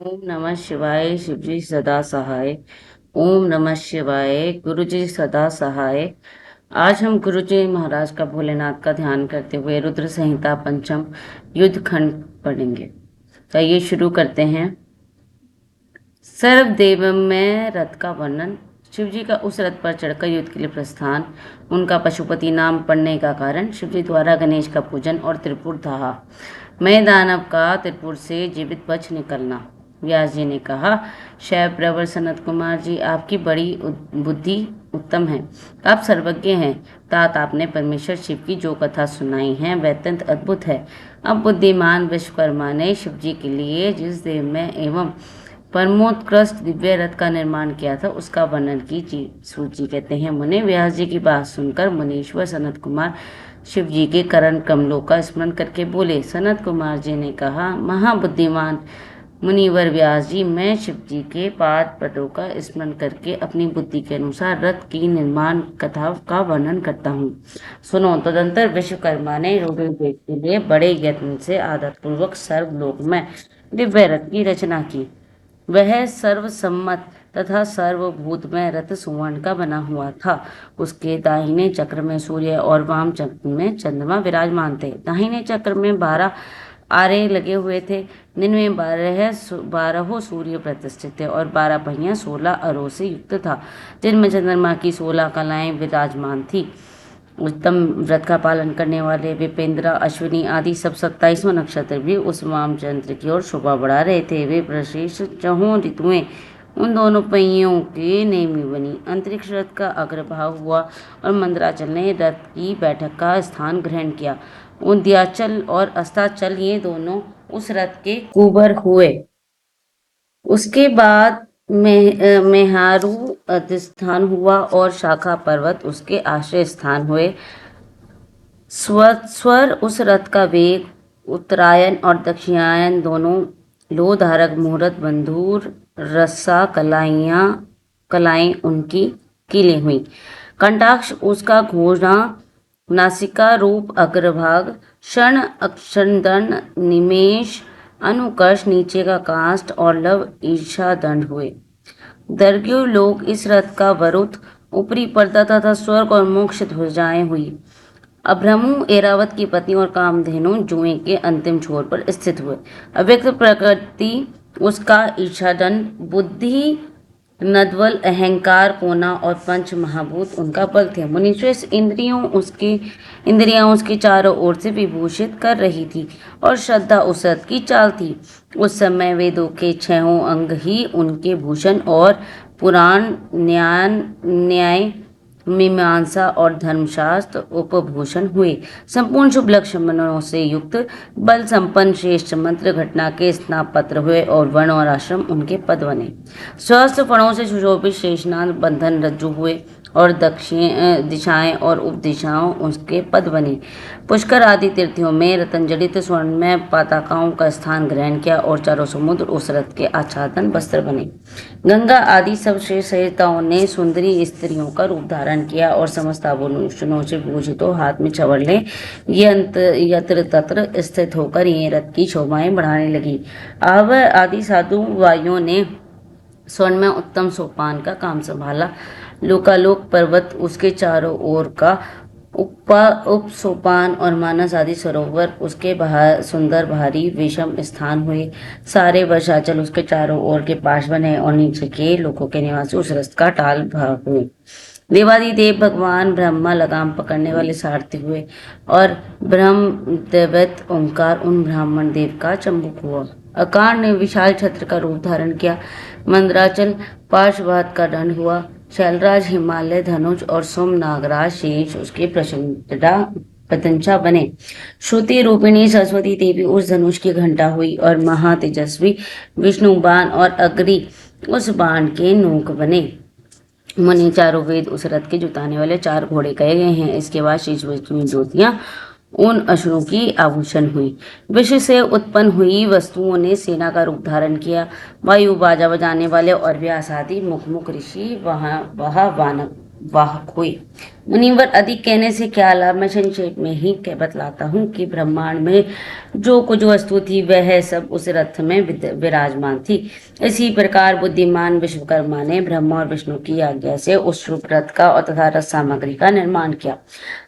ओम नमः शिवाय। शिवजी सदा सहाय। ओम नमः शिवाय। गुरुजी सदा सहाय। आज हम गुरुजी महाराज का भोलेनाथ का ध्यान करते हुए रुद्र संहिता पंचम युद्ध खंड पढ़ेंगे। चलिए शुरू करते हैं। सर्वदेव में रथ का वर्णन। शिवजी का उस रथ पर चढ़कर युद्ध के लिए प्रस्थान। उनका पशुपति नाम पड़ने का कारण। शिवजी द्वारा गणेश का पूजन और त्रिपुर दहा। मैं दानव का त्रिपुर से जीवित बच निकलना। व्यास जी ने कहा, शैव प्रवर सनत कुमार जी, आपकी बड़ी बुद्धि उत्तम है। आप सर्वज्ञ हैं। तात आपने परमेश्वर शिव की जो कथा सुनाई है वह अत्यंत अद्भुत है। अब बुद्धिमान विश्वकर्मा ने शिव जी के लिए जिस देव में एवं परमोत्कृष्ट दिव्य रथ का निर्माण किया था उसका वर्णन कीजिए। सूची कहते हैं, मुने व्यास जी की बात सुनकर मुनीश्वर सनत कुमार शिव जी के करण कमलों का स्मरण करके बोले। सनत कुमार जी ने कहा, महाबुद्धिमान मुनिवर व्यास जी, मैं शिव जी के पाद पदों का स्मरण करके अपनी बुद्धि के अनुसार रथ की निर्माण कथा का वर्णन करता हूँ। सुनो। तदंतर विश्वकर्मा ने रुद्रदेव के लिए बड़े यत्न से आदत पूर्वक सर्वलोक में दिव्य रथ की रचना की। वह सर्वसम्मत तथा सर्वभूत में रथ सुवर्ण का बना हुआ था। उसके दाहिने चक्र में सूर्य और वाम चक्र में चंद्रमा विराजमान थे। दाहिने चक्र में 12 आरे लगे हुए थे, जिनमें 12 सूर्य प्रतिष्ठित थे और 12 पहिया 16 अरों से युक्त था, जिनमें चंद्रमा की 16 कलाएं विराजमान थी। उत्तम व्रत का पालन करने वाले विपेंद्र, अश्विनी आदि सब 27वां नक्षत्र भी उस वामचंद्र की ओर शोभा बढ़ा रहे थे। वे प्रशेष चहुं ऋतुएं उन दोनों पहियों के नेमी बनी। अंतरिक्ष रथ का अग्रभाग हुआ और मंदराचल ने रथ की बैठक का स्थान ग्रहण किया। उद्याचल और अस्ताचल ये दोनों उस रथ के कुबर हुए। उसके बाद मेहारू अधिष्ठान हुआ और शाखा पर्वत उसके आश्रय स्थान हुए। स्वर उस रथ का वेग, उत्तरायण और दक्षिणायन दोनों लोहधारक मुहूर्त बंधुर रस्सा कलाएं उनकी कीली हुई। कंटाक्ष उसका घोड़ा, नासिका रूप अग्रभाग, क्षण अक्षरदंड, निमेष अनुकर्ष नीचे का काष्ठ और लव ईर्षा दंड हुए। दर्ग्यु लोग इस रथ का वरुथ, ऊपरी पर्दा तथा स्वर्ग और मोक्ष ध्वजाएं हुई। अभ्रमु ऐरावत की पत्नी और कामधेनु जुए के अंतिम छोर पर स्थित हुए। अव्यक्त प्रकृति उसका ईर्षादंड, बुद्धि नदवल, अहंकार कोना और पंच महाभूत उनका बल थे। मुनीश्वर इंद्रियां उसकी चारों ओर से विभूषित कर रही थी और श्रद्धा उस रथ की चाल थी। उस समय वेदों के 6 अंग ही उनके भूषण और पुराण न्याय मीमांसा और धर्मशास्त्र उपभूषण हुए। संपूर्ण शुभ लक्षणों से युक्त बल संपन्न श्रेष्ठ मंत्र घटना के स्नापत्र हुए और वर्ण और आश्रम उनके पद बने। स्वस्थ फणों से सुशोभित शेषनाग बंधन रज्जु हुए और दक्षिण दिशाएं और उपदिशाओं उसके पद बने। पुष्कर आदि तीर्थों में रतनजड़ित स्वर्ण में पताकाओं का स्थान ग्रहण किया और चारों समुद्र उस रथ के आच्छादन वस्त्र बने। गंगा आदि सब श्रेष्ठ सहिताओं ने सुंदरी स्त्रियों का रूप धारण किया और समस्त आभूषणों से भूषित हो हाथ में छवरले यत्र तत्र स्थित होकर ये रथ की शोभाएं बढ़ाने लगी। आव आदि साधु वायुओं ने स्वर्ण में उत्तम सोपान का काम संभाला। लोकालोक पर्वत उसके चारों ओर का उप सोपान और मानस आदि सरोवर उसके बाहर सुंदर भारी विषम स्थान हुए। सारे वर्षाचल उसके चारों ओर के पाश बने और नीचे के लोगों के निवासी उस रथ का टाल भाग हुए। देवादिदेव भगवान ब्रह्मा लगाम पकड़ने वाले सारथी हुए और ब्रह्म दैवत ओंकार उन ब्राह्मण देव का चंबुक हुआ। अकार ने विशाल छत्र का रूप धारण किया। मंदराचल पार्श्ववाद का दंड हुआ। शैलराज हिमालय धनुष और सोम नागराज शेष उसके प्रशंसा बने। श्रुति रूपिणी सरस्वती देवी उस धनुष की घंटा हुई और महातेजस्वी विष्णु बाण और अग्नि उस बाण के नोक बने। मुनि चारों वेद उस रथ के जुताने वाले 4 घोड़े कहे गए हैं। इसके बाद शीश में ज्योतियां उन अश्वों की आभूषण हुई। विश्व से उत्पन्न हुई वस्तुओं ने सेना का रूप धारण किया। वायु बाजा बजाने वाले और व्यास आदि मुख ऋषि वह वाहक हुए। मुनिवर, अधिक कहने से क्या लाभ, मैं संक्षेप में ही बतलाता हूँ कि ब्रह्मांड में जो कुछ वस्तु थी वह सब उस रथ में विराजमान थी। इसी प्रकार बुद्धिमान विश्वकर्मा ने ब्रह्मा और विष्णु की आज्ञा से उस रूप रथ का और तथा रथ सामग्री का निर्माण किया।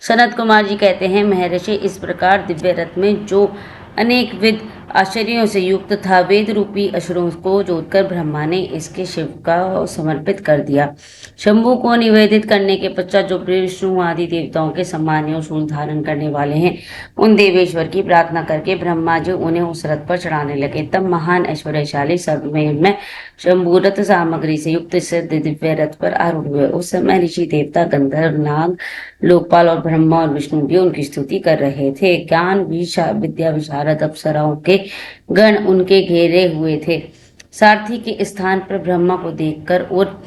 सनत कुमार जी कहते हैं, महर्षि, इस प्रकार दिव्य रथ में जो अनेक विध आश्चर्यों से युक्त था, वेद रूपी असुरों को जोतकर ब्रह्मा ने इसके शिव का समर्पित कर दिया। शंभु को निवेदित करने के पश्चात जो विष्णु आदि देवताओं के सम्मानीय शूल धारण करने वाले हैं, उन देवेश्वर की प्रार्थना करके ब्रह्मा जी उन्हें उस रथ पर चढ़ाने लगे। तब महान ऐश्वर्यशाली सर्वमेव में शंभु रथ सामग्री से युक्त सिद्ध दिव्य रथ पर आरूढ़ हुए। उस समय ऋषि, देवता, गंधर्व, नाग, लोकपाल और ब्रह्मा और विष्णु भी उनकी स्तुति कर रहे थे। ज्ञान विद्या विशारद अप्सराओं के गण उनके घेरे हुए थे। सारथी के स्थान पर ब्रह्मा को देखकर और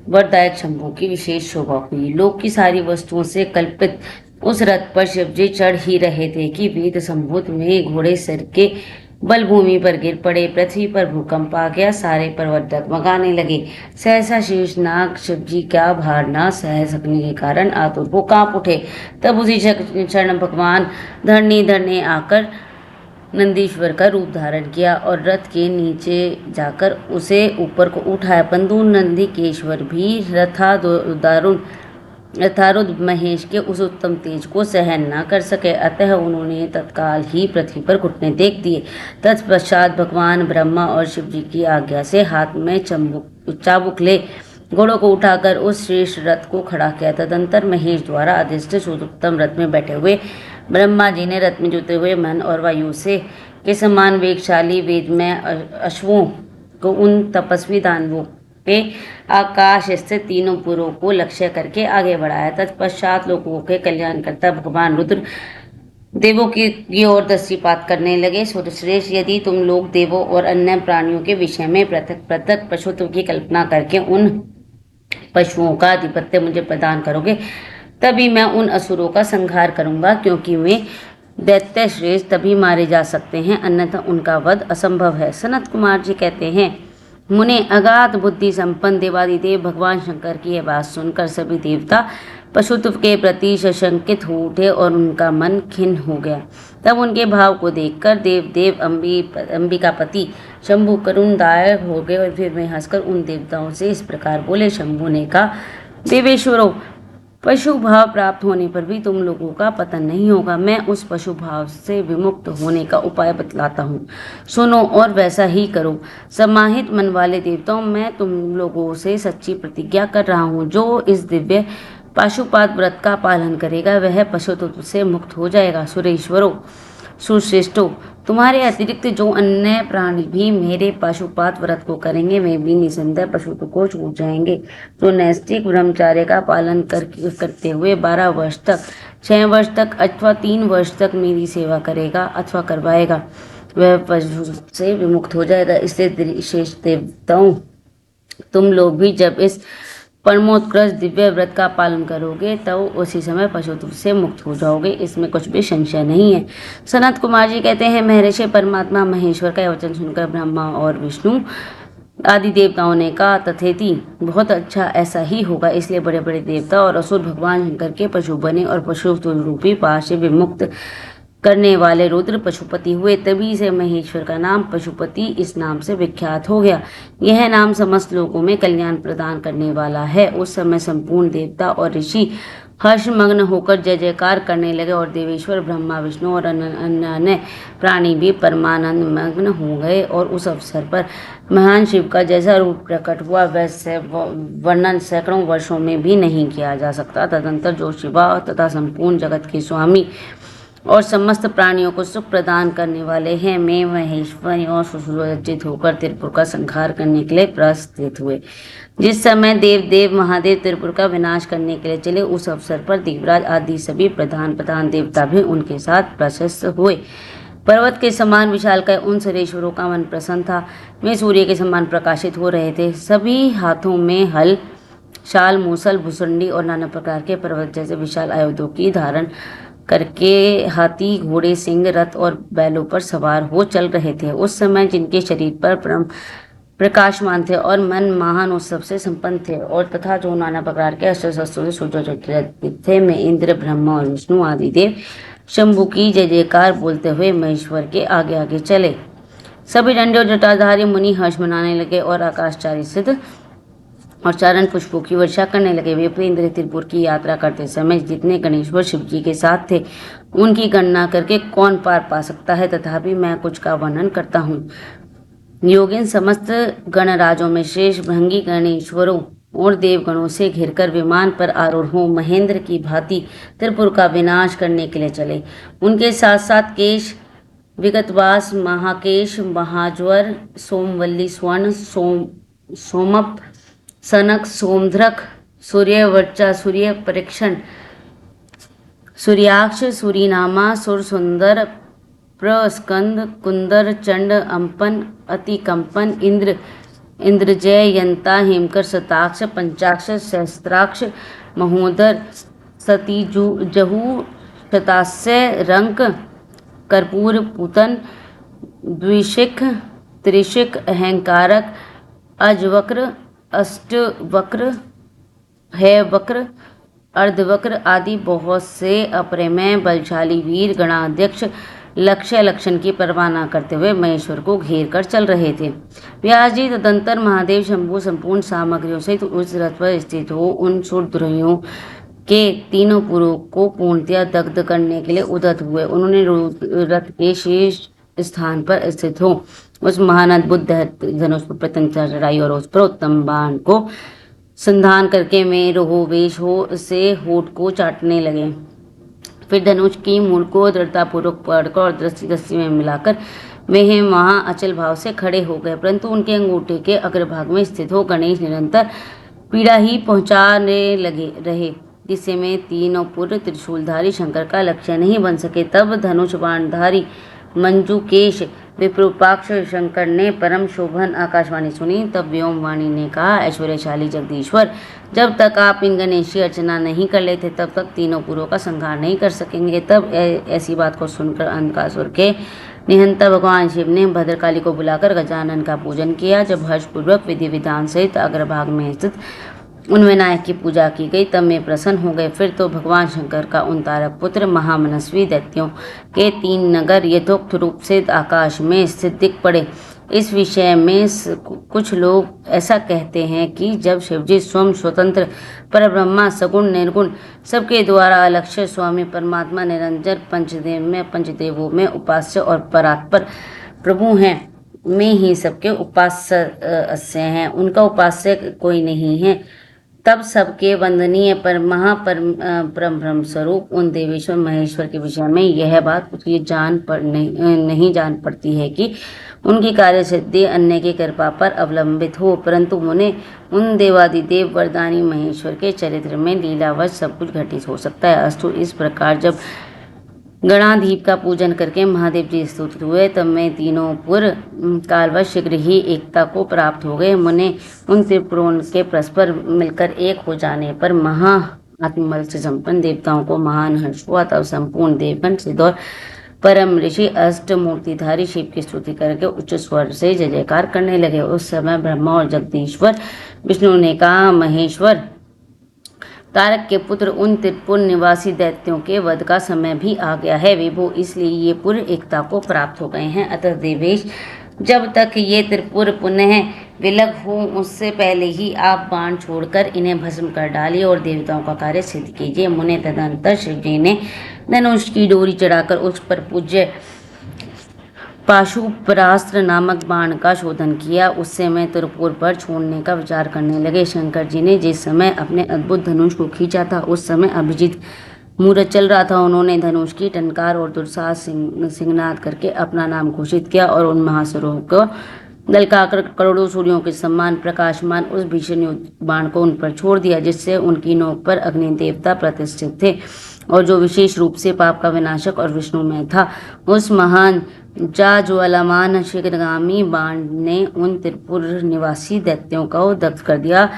वरदायक शंभु की विशेष शोभा हुई। लोक की सारी वस्तुओं से कल्पित उस रथ पर शिवजी चढ़ ही रहे थे कि वेद संभूत में घोड़े सिर के बल भूमि पर गिर पड़े। पृथ्वी पर भूकंप आ गया, सारे पर्वत डगमगाने लगे। सहसा शेषनाग शिवजी का भार न सह सकने के कारण आतुर वो कांप उठे। तब उसी क्षण भगवान धरनी ने आकर नंदीश्वर का रूप धारण किया और रथ के नीचे जाकर उसे ऊपर को उठाया, परंतु नंदीकेश्वर भी रथारूढ़ महेश के उस उत्तम तेज को सहन न कर सके, अतः उन्होंने तत्काल ही पृथ्वी पर घुटने टेक दिए। तत्पश्चात भगवान ब्रह्मा और शिव जी की आज्ञा से हाथ में चाबुक ले घोड़ों को उठाकर उस श्रेष्ठ रथ को खड़ा किया। तदंतर महेश द्वारा अधिष्ठित उत्तम रथ में बैठे हुए ब्रह्मा जी ने रथ में जुते हुए मन और वायु से के समान वेगशाली वेद में अश्वों को उन तपस्वी दानवों पे आकाश स्थित तीनों पुरों को लक्ष्य करके आगे बढ़ाया। तत्पश्चात लोगों के कल्याणकर्ता भगवान रुद्र देवों की ओर दृष्टिपात करने लगे। श्रेष्ठ, यदि तुम लोग देवों और अन्य प्राणियों के विषय में पृथक पृथक पशुत्व की कल्पना करके उन पशुओं का आधिपत्य मुझे प्रदान करोगे, तभी मैं उन असुरों का संहार करूंगा, क्योंकि वे दैत्य श्रेष्ठ तभी मारे जा सकते हैं, अन्यथा उनका वध असंभव है। सनत कुमार जी कहते हैं, मुने, अगाध बुद्धि संपन्न देवादिदेव भगवान शंकर की यह बात सुनकर सभी देवता पशुत्व के प्रति सशंकित हो उठे और उनका मन खिन्न हो गया। तब उनके भाव को देखकर देव अंबिकापति शंभु करुणदाय हो गए और फिर वे हंसकर उन देवताओं से इस प्रकार बोले। शंभु ने कहा, देवेश्वरों, पशु भाव प्राप्त होने पर भी तुम लोगों का पतन नहीं होगा। मैं उस पशु भाव से विमुक्त होने का उपाय बतलाता हूँ, सुनो और वैसा ही करो। समाहित मन वाले देवताओं, मैं तुम लोगों से सच्ची प्रतिज्ञा कर रहा हूँ, जो इस दिव्य पाशुपात व्रत का पालन करेगा वह पशुत्व से मुक्त हो जाएगा। सुरेश्वरों, सुश्रेष्ठों, तुम्हारे अतिरिक्त जो अन्य प्राणी भी मेरे पाशुपात व्रत को करेंगे वे भी निसंदेह पशुत्व को छूट जाएंगे। जो नैष्ठिक ब्रह्मचार्य का पालन करते हुए 12 वर्ष तक, 6 वर्ष तक अथवा 3 वर्ष तक मेरी सेवा करेगा अथवा करवाएगा, वह पशु से विमुक्त हो जाएगा। इसलिए शेष देवताओं, तुम लोग भी जब इस परमोत्कृष्ट दिव्य व्रत का पालन करोगे तब तो उसी समय पशुत्व से मुक्त हो जाओगे, इसमें कुछ भी संशय नहीं है। सनत कुमार जी कहते हैं, महर्षि, परमात्मा महेश्वर का वचन सुनकर ब्रह्मा और विष्णु आदि देवताओं ने कहा, तथेति, बहुत अच्छा, ऐसा ही होगा। इसलिए बड़े बड़े देवता और असुर भगवान शंकर के पशु बने और पशुत्व रूपी पाश से विमुक्त करने वाले रुद्र पशुपति हुए। तभी से महेश्वर का नाम पशुपति इस नाम से विख्यात हो गया। यह नाम समस्त लोगों में कल्याण प्रदान करने वाला है। उस समय संपूर्ण देवता और ऋषि हर्षमग्न होकर जय जयकार करने लगे और देवेश्वर ब्रह्मा, विष्णु और अन्य प्राणी भी परमानंद मग्न हो गए। और उस अवसर पर महान शिव का जैसा रूप प्रकट हुआ वैसे वर्णन सैकड़ों वर्षों में भी नहीं किया जा सकता। तदंतर जो शिवा तथा संपूर्ण जगत के स्वामी और समस्त प्राणियों को सुख प्रदान करने वाले हैं, मैं महेश्वरी और सुसज्जित होकर त्रिपुर का संहार करने के लिए प्रस्थित हुए। जिस समय देव महादेव त्रिपुर का विनाश करने के लिए चले, उस अवसर पर दिव्यराज आदि सभी प्रधान देवता भी उनके साथ प्रशस्त हुए। पर्वत के समान विशालकाय उन सुरेश्वरों का मन प्रसन्न था। वे सूर्य के समान प्रकाशित हो रहे थे। सभी हाथों में हल, शाल, मूसल, भुसुंडी और नाना प्रकार के पर्वत जैसे विशाल आयुधों की धारण करके हाथी, घोड़े, सिंह, रथ और बैलों पर सवार हो चल रहे थे। उस समय जिनके शरीर पर परम प्रकाशमान थे और मन महान उत्सव से संपन्न थे और तथा जो नाना प्रकार के अस्त्र शस्त्रों से सुसज्जित थे। में इंद्र ब्रह्मा और विष्णु आदि देव शंभु की जय जयकार बोलते हुए महेश्वर के आगे आगे चले। सभी डंडे और जटाधारी मुनि हर्ष मनाने लगे और आकाशचारी सिद्ध और चारण पुष्पों की वर्षा करने लगे। वे इंद्र त्रिपुर की यात्रा करते समय जितने गणेश्वर शिव जी के साथ थे उनकी गणना करके कौन पार पा सकता है, तथापि मैं कुछ का वर्णन करता हूँ। योगिन समस्त गणराजों में शेष भृंगी गणेश्वरों और देवगणों से घिरकर विमान पर आरूढ़ हो महेंद्र की भांति त्रिपुर का विनाश करने के लिए चले। उनके साथ साथ केश, विगतवास, महाकेश, महाज्वर, सोमवल्ली, स्वर्ण, सोमप, सनक, सोमध्रक, सूर्यवर्चा, सूर्य परीक्षण, सूर्याक्ष, सूरीनामा, सुरसुंदर, प्रस्कंद, कुंदर, चंड, अंपन, अतिकंपन, इंद्रजय, यंता, हेमकर, शताक्ष, पंचाक्ष, सहस्त्राक्ष, महोदर, सतीजहु, शतास्य, रंक, कर्पूर, पूतन, द्विशिख, त्रिशिख, अहंकारक, अजवक्र, अष्टवक्र, हैवक्र, अर्धवक्र आदि बहुत से अप्रमेय बलशाली वीर गणाध्यक्ष लक्ष्य लक्षण की परवाह न करते हुए महेश्वर को घेर कर चल रहे थे। व्यास जी तदंतर महादेव शंभु संपूर्ण सामग्रियों सहित उस रथ पर स्थित हो उन शूरद्रोहियों के तीनों पुरों को पूर्णतया दग्ध करने के लिए उद्यत हुए। उन्होंने रथ के शीर्ष स्थान पर स्थित हो उस महान अद्भुत धनुष पर पतंग चढ़ाई और उस पर उत्तम बाण को संधान करके में रोहोवेश हो से होठ को चाटने लगे। फिर धनुष की मूल को दृढ़तापूर्वक पकड़कर और दृष्टि में मिलाकर वे वहां अचल भाव से खड़े हो गए, परंतु उनके अंगूठे के अग्रभाग में स्थित हो गणेश निरंतर पीड़ा ही पहुंचाने लगे रहे, जिससे में तीनों पुर त्रिशूलधारी शंकर का लक्ष्य नहीं बन सके। तब धनुष बाणधारी मंजुकेश विप्रूपाक्ष शंकर ने परम शोभन आकाशवाणी सुनी। तब व्योमवाणी ने कहा, ऐश्वर्यशाली जगदीश्वर, जब तक आप इन गणेश की अर्चना नहीं कर लेते तब तक तीनों पुरों का संहार नहीं कर सकेंगे। तब ऐसी बात को सुनकर अंधकासुर के निहंता भगवान शिव ने भद्रकाली को बुलाकर गजानन का पूजन किया। जब हर्षपूर्वक विधि विधान सहित अग्रभाग में स्थित उन विनायक की पूजा की गई तब मैं प्रसन्न हो गए। फिर तो भगवान शंकर का 39 पुत्र महामनस्वी दैत्यों के 3 नगर यथोक्त रूप से आकाश में स्थित दिख पड़े। इस विषय में कुछ लोग ऐसा कहते हैं कि जब शिवजी स्वयं स्वतंत्र परब्रह्मा सगुण निर्गुण सबके द्वारा अलक्ष्य स्वामी परमात्मा निरंजन पंचदेवों में उपास्य और परात्पर प्रभु हैं, में ही सबके उपास्य हैं, उनका उपास्य कोई नहीं है, तब सबके वंदनीय पर महापरम ब्रह्म स्वरूप उन देवेश्वर महेश्वर के विषय में यह बात उसकी नहीं जान पड़ती है कि उनकी कार्य सिद्धि अन्य की कृपा पर अवलंबित हो, परंतु उन्हें उन देवादिदेव वरदानी महेश्वर के चरित्र में लीलावश सब कुछ घटित हो सकता है। अस्तु, इस प्रकार जब गणाधीप का पूजन करके महादेव जी स्तुत हुए तब मैं तीनों पुर कालवश शीघ्र ही एकता को प्राप्त हो गए। मुने उन त्रिपुरों के परस्पर मिलकर एक हो जाने पर महा आत्मबल से संपन्न देवताओं को महान हर्ष हुआ। तब संपूर्ण देवगण सिद्ध और परम ऋषि अष्टमूर्तिधारी शिव की स्तुति करके उच्च स्वर से जय जयकार करने लगे। उस समय ब्रह्मा और जगदीश्वर विष्णु ने कहा, महेश्वर, तारक के पुत्र उन त्रिपुर निवासी दैत्यों के वध का समय भी आ गया है। विभो, इसलिए ये पुर एकता को प्राप्त हो गए हैं। अतः देवेश, जब तक ये त्रिपुर पुनः विलग हो उससे पहले ही आप बाण छोड़कर इन्हें भस्म कर डालिए और देवताओं का कार्य सिद्ध कीजिए। मुने तदंतर शिव जी ने धनुष की डोरी चढ़ाकर उस पर पूज्य पाशुपरास्त्र नामक बाण का शोधन किया। उससे मैं त्रिपुर पर छोड़ने का विचार करने लगे। शंकर जी ने जिस समय अपने अद्भुत धनुष को खींचा था उस समय अभिजीत मुहूर्त चल रहा था। उन्होंने धनुष की टंकार और दुर्साहस सिंहनाद करके अपना नाम घोषित किया और उन महासुरों को दलकाकर करोड़ों सूर्यों के समान प्रकाशमान उस भीषण बाण को उन पर छोड़ दिया, जिससे उनकी नोक पर अग्नि देवता प्रतिष्ठित थे और जो विशेष रूप से पाप का विनाशक और विष्णुमय था। उस महान ज्वालामान शीघ्रगामी बाण ने उन त्रिपुर निवासी दैत्यों को दग्ध कर दिया।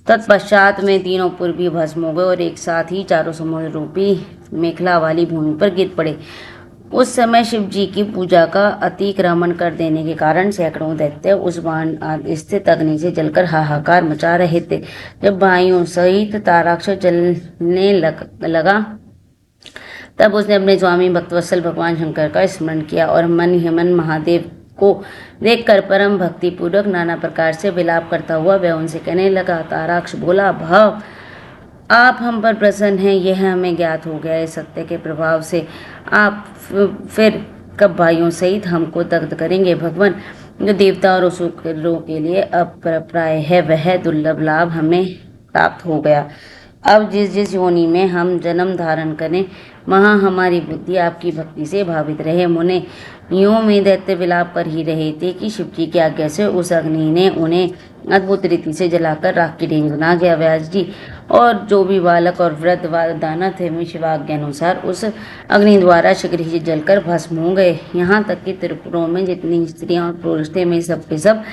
तत्पश्चात में तीनों पुर भी भस्म हो गए और एक साथ ही चारों समुद्र रूपी मेखला वाली भूमि पर गिर पड़े। उस समय शिव जी की पूजा का अतिक्रमण कर देने के कारण सैकड़ों दैत्य उस बाण स्थित अग्नि से जलकर हाहाकार मचा रहे थे। जब भाइयों सहित ताराक्ष जलने लगा तब उसने अपने स्वामी भक्तवत्सल भगवान शंकर का स्मरण किया और मन ही मन महादेव को देखकर परम भक्ति पूर्वक नाना प्रकार से विलाप करता हुआ वह उनसे कहने लगा। ताराक्ष बोला, भाव आप हम पर प्रसन्न हैं, यह हमें ज्ञात हो गया है। सत्य के प्रभाव से आप फिर कब भाइयों सहित हमको दग्ध करेंगे। भगवान, जो देवता और असुरों के लिए अप्राप्य है वह दुर्लभ लाभ हमें प्राप्त हो गया। अब जिस जिस योनि में हम जन्म धारण करें वहाँ हमारी बुद्धि आपकी भक्ति से भावित रहे। मुने यूं में दैत्य विलाप कर ही रहे थे कि शिव जी की आज्ञा से उस अग्नि ने उन्हें अद्भुत रीति से जलाकर राख की ढेर बना गया। व्यास जी और जो भी बालक और वृद्ध दानव थे वे शिवाज्ञा अनुसार उस अग्नि द्वारा शीघ्र ही जलकर भस्म हो गए। यहाँ तक कि त्रिपुरों में जितनी स्त्रियां और पुरुष थे वे सब के सब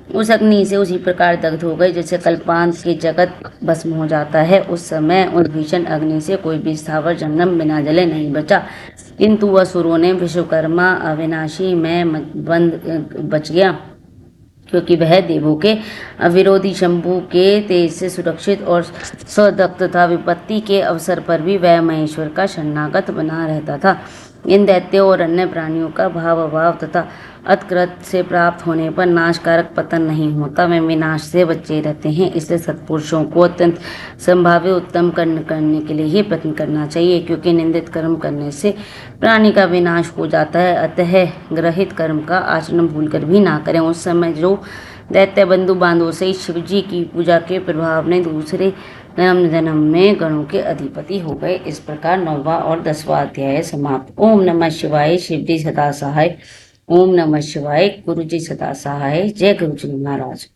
उस अग्नि से उसी प्रकार दग्ध हो गए जैसे कल्पांत के जगत भस्म हो जाता है। उस समय उस भीषण अग्नि से कोई भी स्थावर जन्म बिना जले नहीं बचा, किंतु असुरों ने विश्वकर्मा अविनाशी में बच गया, क्योंकि वह देवों के विरोधी शंभु के तेज से सुरक्षित और सदक्त था। विपत्ति के अवसर पर भी वह महेश्वर का शरणागत बना रहता था। इन दैत्यों और अन्य प्राणियों का भाव अभाव तथा अत्कृत से प्राप्त होने पर नाशकारक पतन नहीं होता, वे विनाश से बचे रहते हैं। इसलिए सत्पुरुषों को अत्यंत संभाव्य उत्तम कर्म करने के लिए ही प्रयत्न करना चाहिए, क्योंकि निंदित कर्म करने से प्राणी का विनाश हो जाता है। अतः ग्रहित कर्म का आचरण भूलकर भी ना करें। उस समय जो दैत्य बंधु बांधवों से शिव जी की पूजा के प्रभाव ने दूसरे जन्म में गणों के अधिपति हो गए। इस प्रकार 9वां और 10वां अध्याय समाप्त। ओम नमः शिवाय। शिव जी सदा सहाय। ओम नमः शिवाय। गुरु जी सदा सहाय। जय गुरु जी महाराज।